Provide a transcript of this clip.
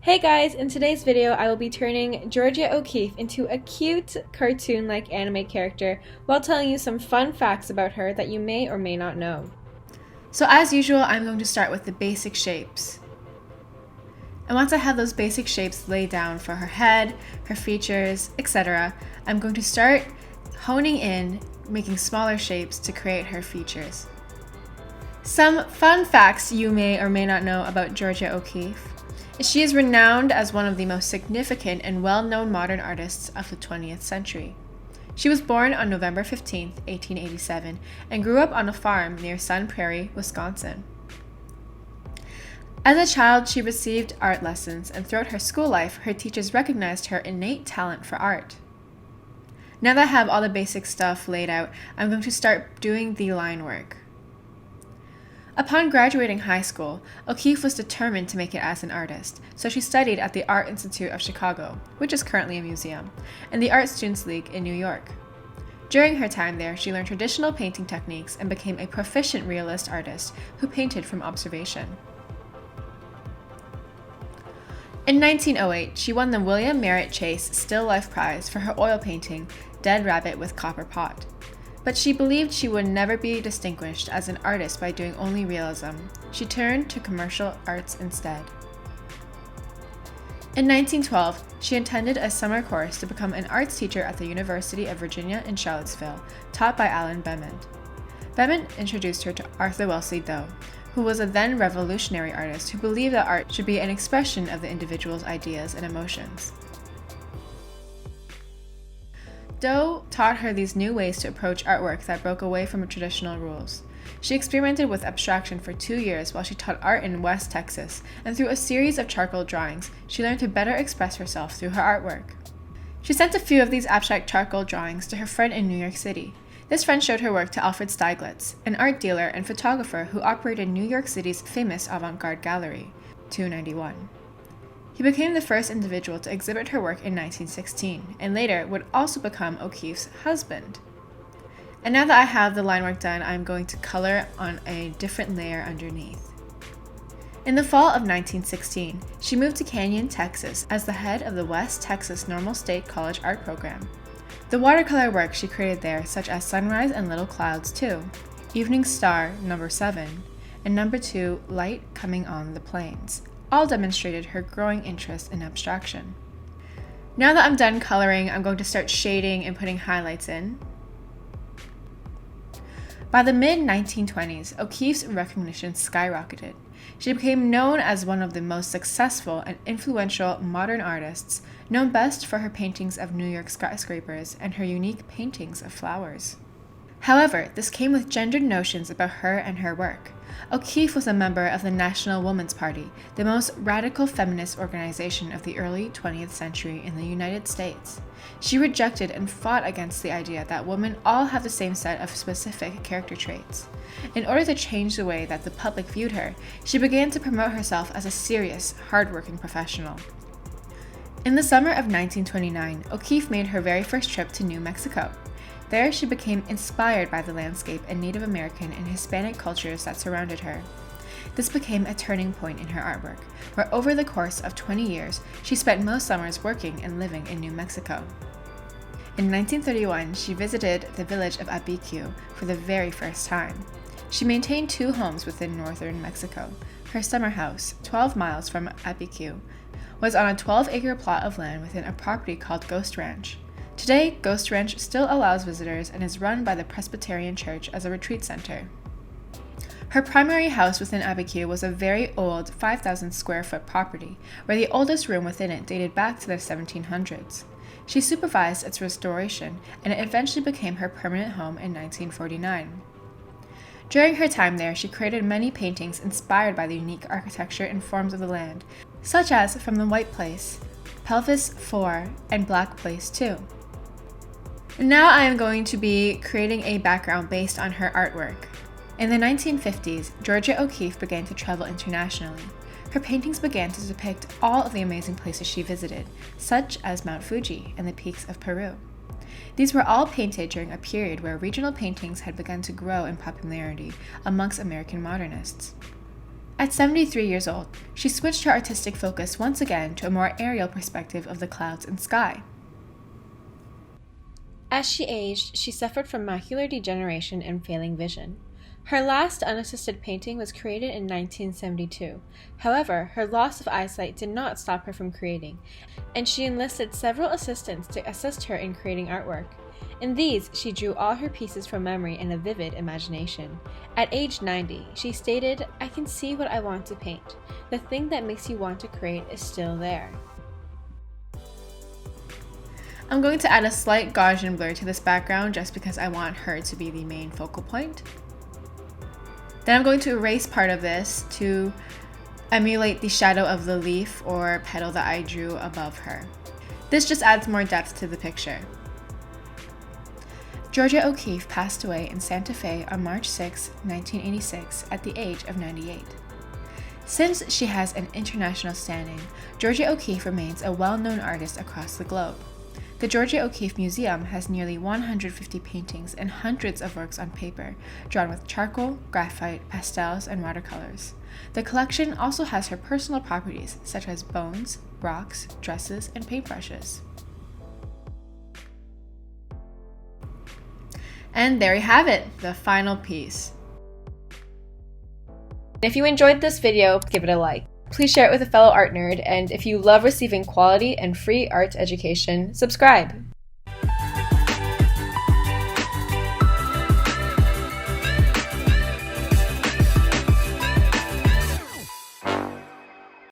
Hey guys, in today's video I will be turning Georgia O'Keeffe into a cute cartoon-like anime character while telling you some fun facts about her that you may or may not know. So as usual, I'm going to start with the basic shapes. And once I have those basic shapes laid down for her head, her features, etc., I'm going to start honing in, making smaller shapes to create her features. Some fun facts you may or may not know about Georgia O'Keeffe. She is renowned as one of the most significant and well-known modern artists of the 20th century. She was born on November 15, 1887, and grew up on a farm near Sun Prairie, Wisconsin. As a child, she received art lessons, and throughout her school life, her teachers recognized her innate talent for art. Now that I have all the basic stuff laid out, I'm going to start doing the line work. Upon graduating high school, O'Keeffe was determined to make it as an artist, so she studied at the Art Institute of Chicago, which is currently a museum, and the Art Students League in New York. During her time there, she learned traditional painting techniques and became a proficient realist artist who painted from observation. In 1908, she won the William Merritt Chase Still Life Prize for her oil painting, Dead Rabbit with Copper Pot. But she believed she would never be distinguished as an artist by doing only realism. She turned to commercial arts instead. In 1912, she attended a summer course to become an arts teacher at the University of Virginia in Charlottesville, taught by Alan Bement. Bement introduced her to Arthur Wellesley Doe, who was a then revolutionary artist who believed that art should be an expression of the individual's ideas and emotions. Doe taught her these new ways to approach artwork that broke away from traditional rules. She experimented with abstraction for 2 years while she taught art in West Texas, and through a series of charcoal drawings, she learned to better express herself through her artwork. She sent a few of these abstract charcoal drawings to her friend in New York City. This friend showed her work to Alfred Stieglitz, an art dealer and photographer who operated New York City's famous avant-garde gallery, 291. He became the first individual to exhibit her work in 1916, and later would also become O'Keeffe's husband. And now that I have the line work done, I'm going to color on a different layer underneath. In the fall of 1916, she moved to Canyon, Texas as the head of the West Texas Normal State College art program. The watercolor work she created there, such as Sunrise and Little Clouds 2, Evening Star No. 7, and No. 2, Light Coming on the Plains, all demonstrated her growing interest in abstraction. Now that I'm done coloring, I'm going to start shading and putting highlights in. By the mid-1920s, O'Keeffe's recognition skyrocketed. She became known as one of the most successful and influential modern artists, known best for her paintings of New York skyscrapers and her unique paintings of flowers. However, this came with gendered notions about her and her work. O'Keeffe was a member of the National Woman's Party, the most radical feminist organization of the early 20th century in the United States. She rejected and fought against the idea that women all have the same set of specific character traits. In order to change the way that the public viewed her, she began to promote herself as a serious, hardworking professional. In the summer of 1929, O'Keeffe made her very first trip to New Mexico. There, she became inspired by the landscape and Native American and Hispanic cultures that surrounded her. This became a turning point in her artwork, where over the course of 20 years, she spent most summers working and living in New Mexico. In 1931, she visited the village of Abiquiu for the very first time. She maintained 2 homes within northern Mexico. Her summer house, 12 miles from Abiquiu, was on a 12-acre plot of land within a property called Ghost Ranch. Today, Ghost Ranch still allows visitors and is run by the Presbyterian Church as a retreat center. Her primary house within Abiquiu was a very old 5,000 square foot property, where the oldest room within it dated back to the 1700s. She supervised its restoration, and it eventually became her permanent home in 1949. During her time there, she created many paintings inspired by the unique architecture and forms of the land, such as From the White Place, Pelvis 4, and Black Place 2. Now I am going to be creating a background based on her artwork. In the 1950s, Georgia O'Keeffe began to travel internationally. Her paintings began to depict all of the amazing places she visited, such as Mount Fuji and the peaks of Peru. These were all painted during a period where regional paintings had begun to grow in popularity amongst American modernists. At 73 years old, she switched her artistic focus once again to a more aerial perspective of the clouds and sky. As she aged, she suffered from macular degeneration and failing vision. Her last unassisted painting was created in 1972. However, her loss of eyesight did not stop her from creating, and she enlisted several assistants to assist her in creating artwork. In these, she drew all her pieces from memory and a vivid imagination. At age 90, she stated, "I can see what I want to paint. The thing that makes you want to create is still there." I'm going to add a slight Gaussian blur to this background just because I want her to be the main focal point. Then I'm going to erase part of this to emulate the shadow of the leaf or petal that I drew above her. This just adds more depth to the picture. Georgia O'Keeffe passed away in Santa Fe on March 6, 1986 at the age of 98. Since she has an international standing, Georgia O'Keeffe remains a well-known artist across the globe. The Georgia O'Keeffe Museum has nearly 150 paintings and hundreds of works on paper, drawn with charcoal, graphite, pastels, and watercolors. The collection also has her personal properties, such as bones, rocks, dresses, and paintbrushes. And there you have it, the final piece. If you enjoyed this video, give it a like. Please share it with a fellow art nerd, and if you love receiving quality and free art education, subscribe.